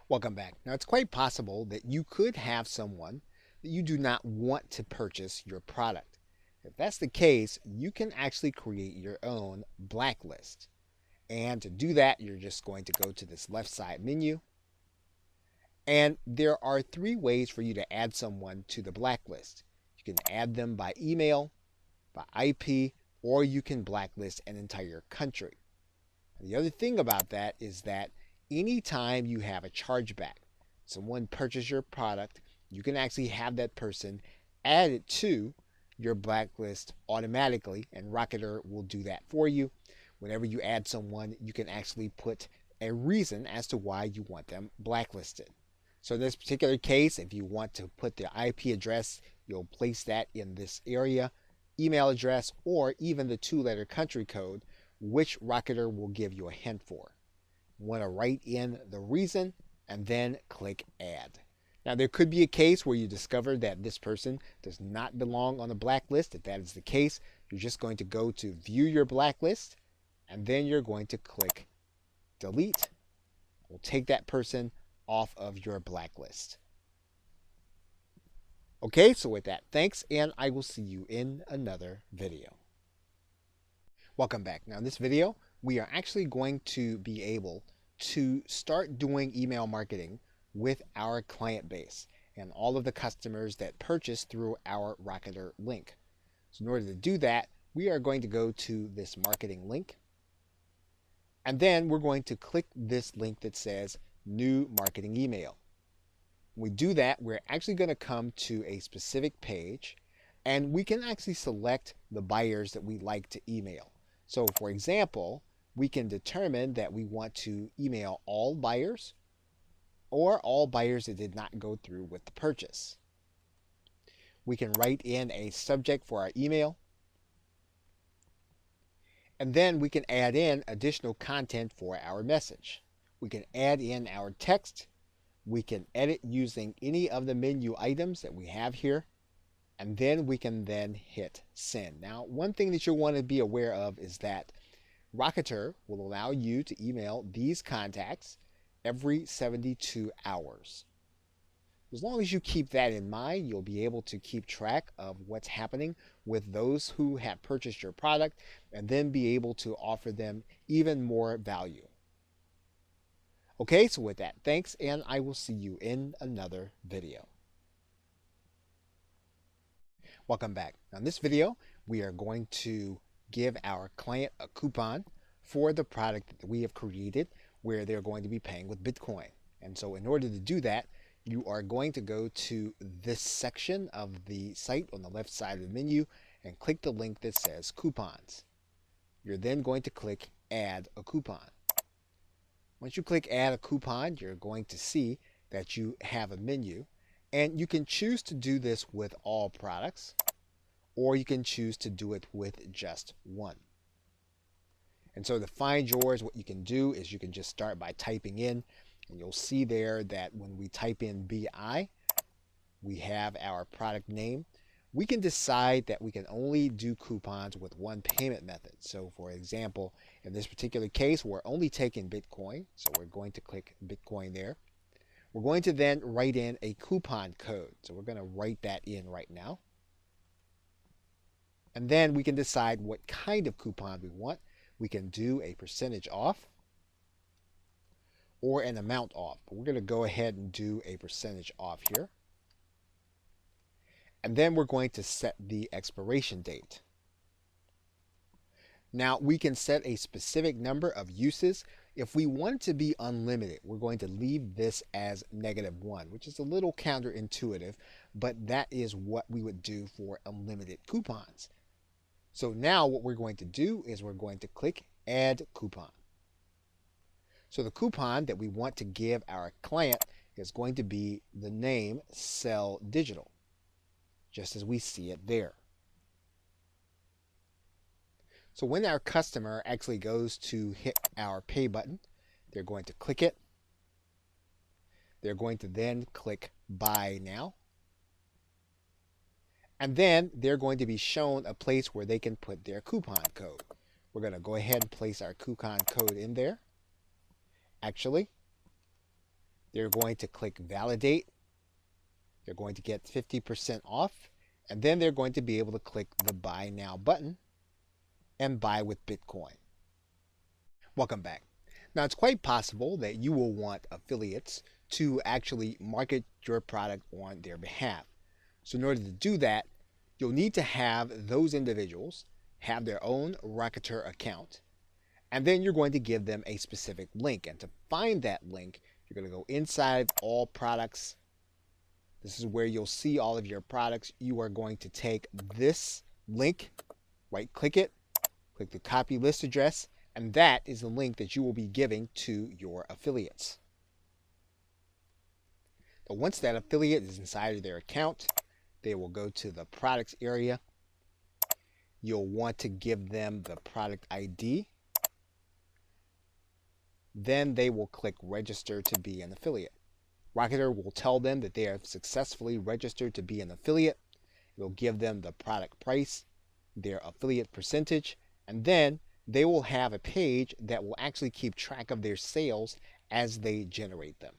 Welcome back. Now, it's quite possible that you could have someone that you do not want to purchase your product. If that's the case, you can actually create your own blacklist. And to do that, you're just going to go to this left side menu. And there are three ways for you to add someone to the blacklist. You can add them by email, by IP, or you can blacklist an entire country. And the other thing about that is that anytime you have a chargeback, someone purchased your product, you can actually have that person added to your blacklist automatically, and Rocketer will do that for you. Whenever you add someone, you can actually put a reason as to why you want them blacklisted. So in this particular case, if you want to put the IP address, you'll place that in this area, email address, or even the two-letter country code, which Rocketer will give you a hint for. You want to write in the reason and then click add. Now, there could be a case where you discover that this person does not belong on the blacklist. If that is the case, you're just going to go to view your blacklist and then you're going to click delete. We'll take that person off of your blacklist. Okay, so with that, thanks, and I will see you in another video. Welcome back. Now in this video, we are actually going to be able to start doing email marketing with our client base and all of the customers that purchase through our Rocketer link. So in order to do that, we are going to go to this marketing link. And then we're going to click this link that says new marketing email. When we do that, we're actually going to come to a specific page and we can actually select the buyers that we like to email. So for example, we can determine that we want to email all buyers or all buyers that did not go through with the purchase. We can write in a subject for our email. And then we can add in additional content for our message. We can add in our text. We can edit using any of the menu items that we have here. And then we can then hit send. Now, one thing that you'll want to be aware of is that Rocketer will allow you to email these contacts every 72 hours. As long as you keep that in mind, you'll be able to keep track of what's happening with those who have purchased your product and then be able to offer them even more value. Okay, so with that, thanks, and I will see you in another video. Welcome back. Now in this video, we are going to give our client a coupon for the product that we have created where they're going to be paying with Bitcoin. And so in order to do that, you are going to go to this section of the site on the left side of the menu and click the link that says coupons. You're then going to click add a coupon. Once you click add a coupon, you're going to see that you have a menu. And you can choose to do this with all products, or you can choose to do it with just one. And so to find yours, what you can do is you can just start by typing in, and you'll see there that when we type in BI, we have our product name. We can decide that we can only do coupons with one payment method. So for example, in this particular case, we're only taking Bitcoin. So we're going to click Bitcoin there. We're going to then write in a coupon code. So we're going to write that in right now. And then we can decide what kind of coupon we want. We can do a percentage off or an amount off. But we're going to go ahead and do a percentage off here. And then we're going to set the expiration date. Now we can set a specific number of uses. If we want to be unlimited, we're going to leave this as -1, which is a little counterintuitive, but that is what we would do for unlimited coupons. So now what we're going to do is we're going to click add coupon. So the coupon that we want to give our client is going to be the name Sell Digital, just as we see it there. So when our customer actually goes to hit our pay button, they're going to click it. They're going to then click buy now. And then they're going to be shown a place where they can put their coupon code. We're going to go ahead and place our coupon code in there. Actually, They're going to click validate. They're going to get 50% off. And then they're going to be able to click the buy now button and buy with Bitcoin. Welcome back. Now, it's quite possible that you will want affiliates to actually market your product on their behalf. So in order to do that, you'll need to have those individuals have their own Rocketer account, and then you're going to give them a specific link. And to find that link, you're going to go inside all products. This is where you'll see all of your products. You are going to take this link, right click it, click the copy list address, and that is the link that you will be giving to your affiliates. So once that affiliate is inside of their account, they will go to the products area. You'll want to give them the product ID. Then they will click register to be an affiliate. Rocketer will tell them that they have successfully registered to be an affiliate. It will give them the product price, their affiliate percentage, and then they will have a page that will actually keep track of their sales as they generate them.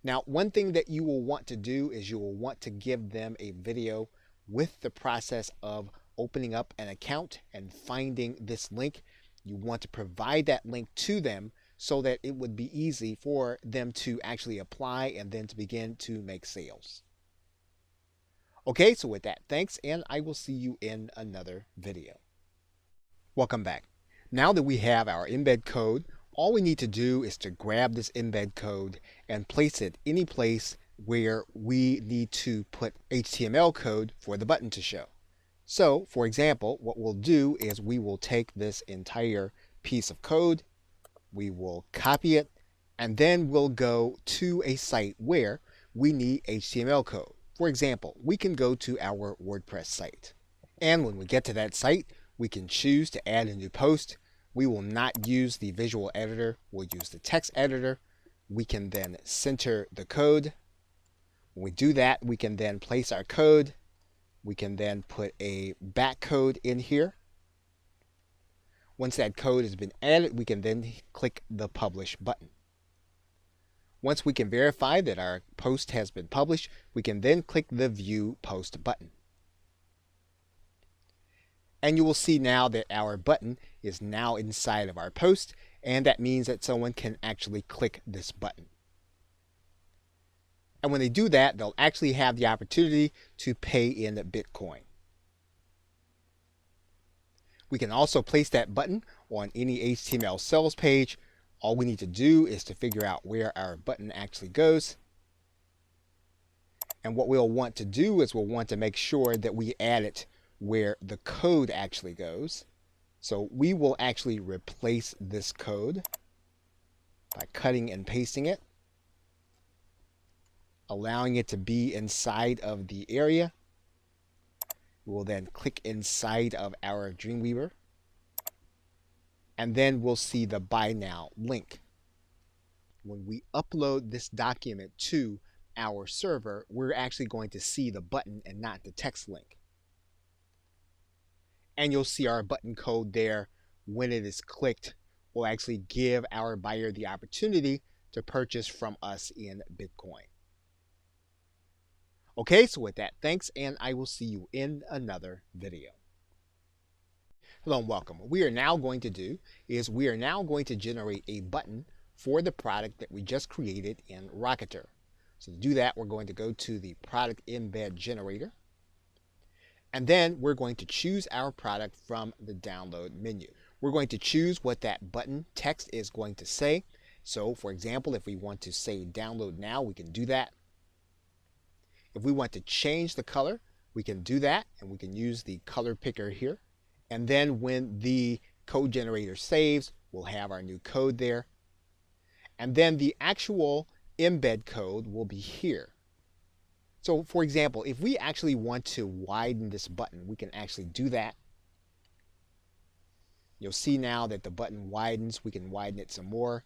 Now, one thing that you will want to do is you will want to give them a video with the process of opening up an account and finding this link. You want to provide that link to them so that it would be easy for them to actually apply and then to begin to make sales. Okay, so with that, thanks, and I will see you in another video. Welcome back. Now that we have our embed code, all we need to do is to grab this embed code and place it any place where we need to put HTML code for the button to show. So, for example, what we'll do is we will take this entire piece of code, we will copy it, and then we'll go to a site where we need HTML code. For example, we can go to our WordPress site. And when we get to that site, we can choose to add a new post. We will not use the visual editor, we'll use the text editor. We can then center the code. When we do that, we can then place our code. We can then put a back code in here. Once that code has been added, we can then click the publish button. Once we can verify that our post has been published, we can then click the view post button. And you will see now that our button is now inside of our post, and that means that someone can actually click this button. And when they do that, they'll actually have the opportunity to pay in Bitcoin. We can also place that button on any HTML sales page. All we need to do is to figure out where our button actually goes. And what we'll want to do is we'll want to make sure that we add it where the code actually goes. So we will actually replace this code by cutting and pasting it, allowing it to be inside of the area. We will then click inside of our Dreamweaver, and then we'll see the buy now link. When we upload this document to our server, we're actually going to see the button and not the text link. And you'll see our button code there. When it is clicked, will actually give our buyer the opportunity to purchase from us in Bitcoin. Okay, so with that, thanks, and I will see you in another video. Hello and welcome. What we are now going to do is we are now going to generate a button for the product that we just created in Rocketer. So to do that, we're going to go to the product embed generator. And then we're going to choose our product from the download menu. We're going to choose what that button text is going to say. So for example, if we want to say download now, we can do that. If we want to change the color, we can do that, and we can use the color picker here. And then when the code generator saves, we'll have our new code there. And then the actual embed code will be here. So for example, if we actually want to widen this button, we can actually do that. You'll see now that the button widens. We can widen it some more.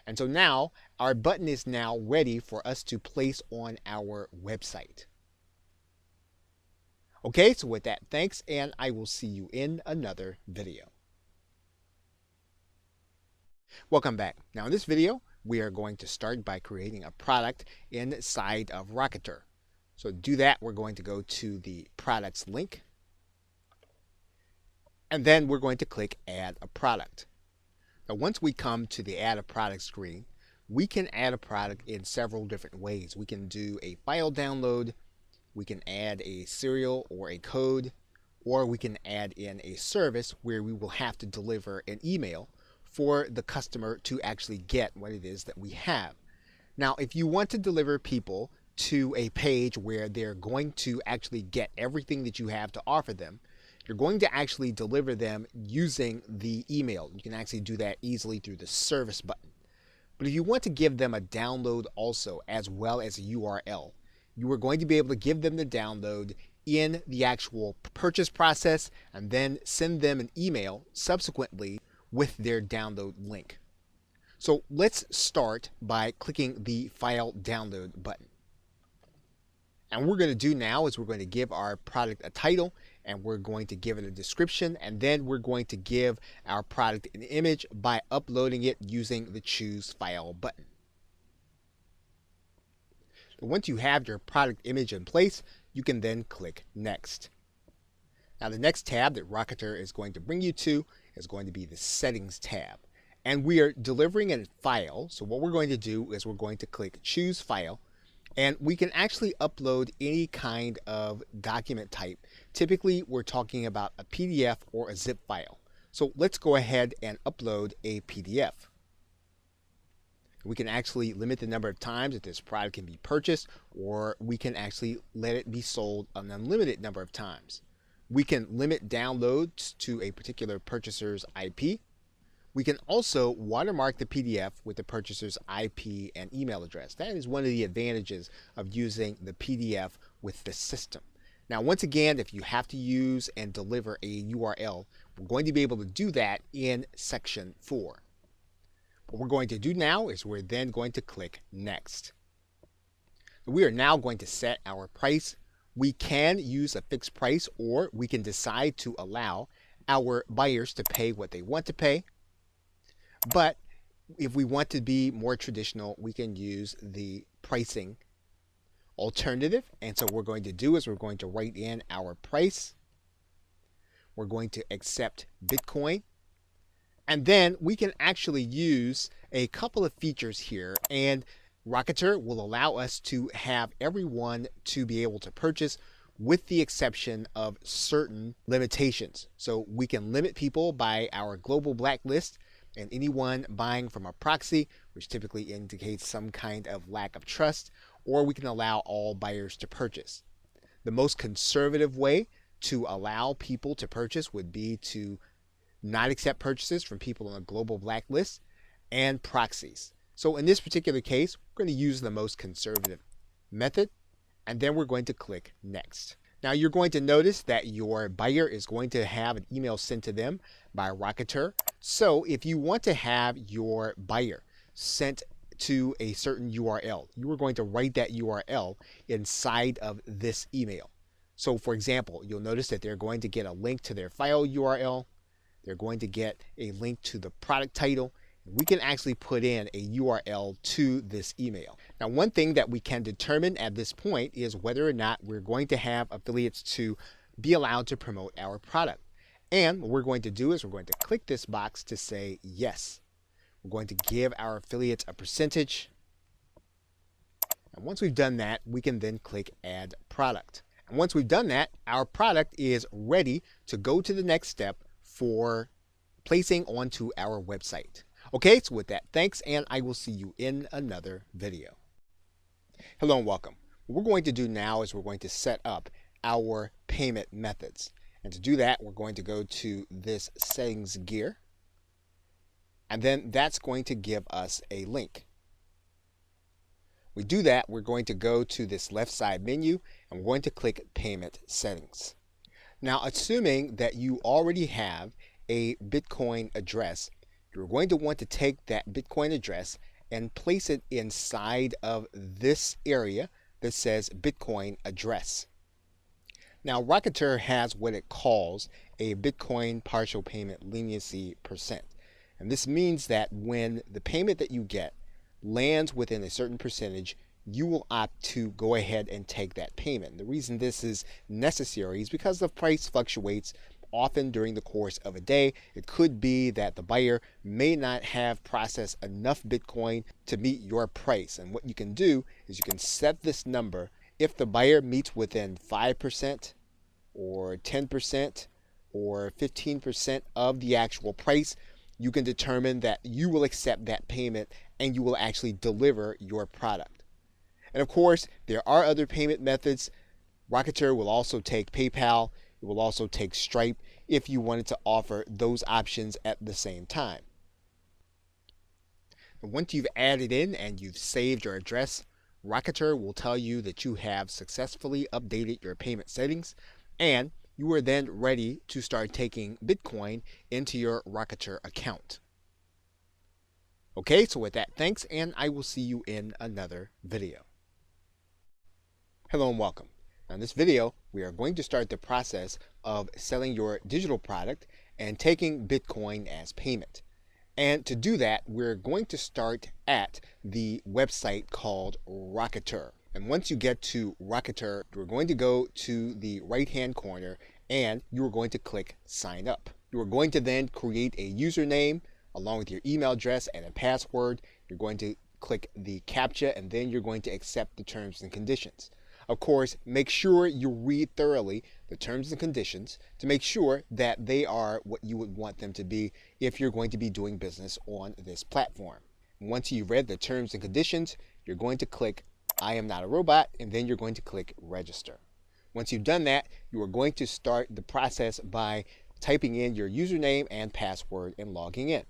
And so now our button is now ready for us to place on our website. Okay, so with that, thanks, and I will see you in another video. Welcome back. Now in this video, we are going to start by creating a product inside of Rocketer. So to do that, we're going to go to the products link, and then we're going to click add a product. Now once we come to the add a product screen, we can add a product in several different ways. We can do a file download, we can add a serial or a code, or we can add in a service where we will have to deliver an email for the customer to actually get what it is that we have. Now, if you want to deliver people to a page where they're going to actually get everything that you have to offer them, you're going to actually deliver them using the email. You can actually do that easily through the service button. But if you want to give them a download also, as well as a URL, you are going to be able to give them the download in the actual purchase process and then send them an email subsequently with their download link. So let's start by clicking the file download button. And what we're going to do now is we're going to give our product a title, and we're going to give it a description, and then we're going to give our product an image by uploading it using the choose file button. So once you have your product image in place, you can then click next. Now the next tab that Rocketer is going to bring you to is going to be the settings tab. And we are delivering a file, so what we're going to do is we're going to click choose file, and we can actually upload any kind of document type. Typically we're talking about a PDF or a zip file. So let's go ahead and upload a PDF. We can actually limit the number of times that this product can be purchased, or we can actually let it be sold an unlimited number of times. We can limit downloads to a particular purchaser's IP. We can also watermark the PDF with the purchaser's IP and email address. That is one of the advantages of using the PDF with the system. Now, once again, if you have to use and deliver a URL, we're going to be able to do that in section 4. What we're going to do now is we're then going to click next. We are now going to set our price. We can use a fixed price, or we can decide to allow our buyers to pay what they want to pay. But if we want to be more traditional, we can use the pricing alternative. And so what we're going to do is we're going to write in our price. We're going to accept Bitcoin. And then we can actually use a couple of features here, and Rocketer will allow us to have everyone to be able to purchase with the exception of certain limitations. So we can limit people by our global blacklist, and anyone buying from a proxy, which typically indicates some kind of lack of trust, or we can allow all buyers to purchase. The most conservative way to allow people to purchase would be to not accept purchases from people on a global blacklist and proxies. So in this particular case, we're going to use the most conservative method, and then we're going to click next. Now you're going to notice that your buyer is going to have an email sent to them by Rocketer. So if you want to have your buyer sent to a certain URL, you are going to write that URL inside of this email. So for example, you'll notice that they're going to get a link to their file URL. They're going to get a link to the product title. We can actually put in a URL to this email. Now, one thing that we can determine at this point is whether or not we're going to have affiliates to be allowed to promote our product. And what we're going to do is we're going to click this box to say yes. We're going to give our affiliates a percentage. And once we've done that, we can then click add product. And once we've done that, our product is ready to go to the next step for placing onto our website. Okay, so with that, thanks, and I will see you in another video. Hello and welcome. What we're going to do now is we're going to set up our payment methods. And to do that, we're going to go to this settings gear, and then that's going to give us a link. We do that, we're going to go to this left side menu, and we're going to click payment settings. Now, assuming that you already have a Bitcoin address, you're going to want to take that Bitcoin address and place it inside of this area that says Bitcoin address. Now, Rocketer has what it calls a Bitcoin partial payment leniency percent. And this means that when the payment that you get lands within a certain percentage, you will opt to go ahead and take that payment. The reason this is necessary is because the price fluctuates often during the course of a day. It could be that the buyer may not have processed enough Bitcoin to meet your price. And what you can do is you can set this number. If the buyer meets within 5% or 10% or 15% of the actual price, you can determine that you will accept that payment and you will actually deliver your product. And of course, there are other payment methods. Rocketeer will also take PayPal. It will also take Stripe if you wanted to offer those options at the same time. And once you've added in and you've saved your address, Rocketeer will tell you that you have successfully updated your payment settings, and you are then ready to start taking Bitcoin into your Rocketeer account. Okay, so with that, thanks, and I will see you in another video. Hello and welcome. Now in this video, we are going to start the process of selling your digital product and taking Bitcoin as payment. And to do that, we're going to start at the website called Rocketeer. And once you get to Rocketeer, we're going to go to the right-hand corner and you are going to click Sign Up. You are going to then create a username along with your email address and a password. You're going to click the CAPTCHA and then you're going to accept the terms and conditions. Of course, make sure you read thoroughly the terms and conditions to make sure that they are what you would want them to be if you're going to be doing business on this platform. Once you've read the terms and conditions, you're going to click I am not a robot, and then you're going to click register. Once you've done that, you are going to start the process by typing in your username and password and logging in.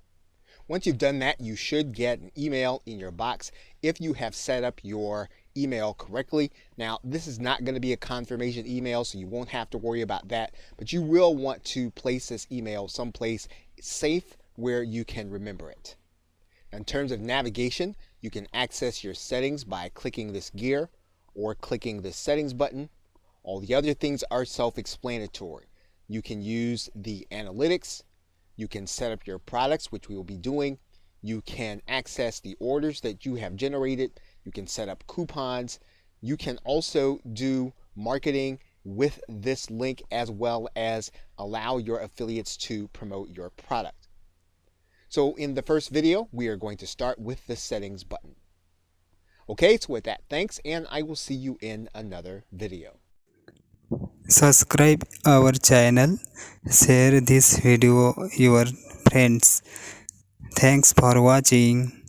Once you've done that, you should get an email in your box if you have set up your email correctly. Now, this is not going to be a confirmation email, so you won't have to worry about that, but you will want to place this email someplace safe where you can remember it. In terms of navigation, you can access your settings by clicking this gear or clicking the settings button. All the other things are self-explanatory. You can use the analytics. You can set up your products, which we will be doing. You can access the orders that you have generated. You can set up coupons. You can also do marketing with this link as well as allow your affiliates to promote your product. So in the first video, we are going to start with the settings button. Okay, so with that, thanks, and I will see you in another video. Subscribe our channel, share this video your friends. Thanks for watching.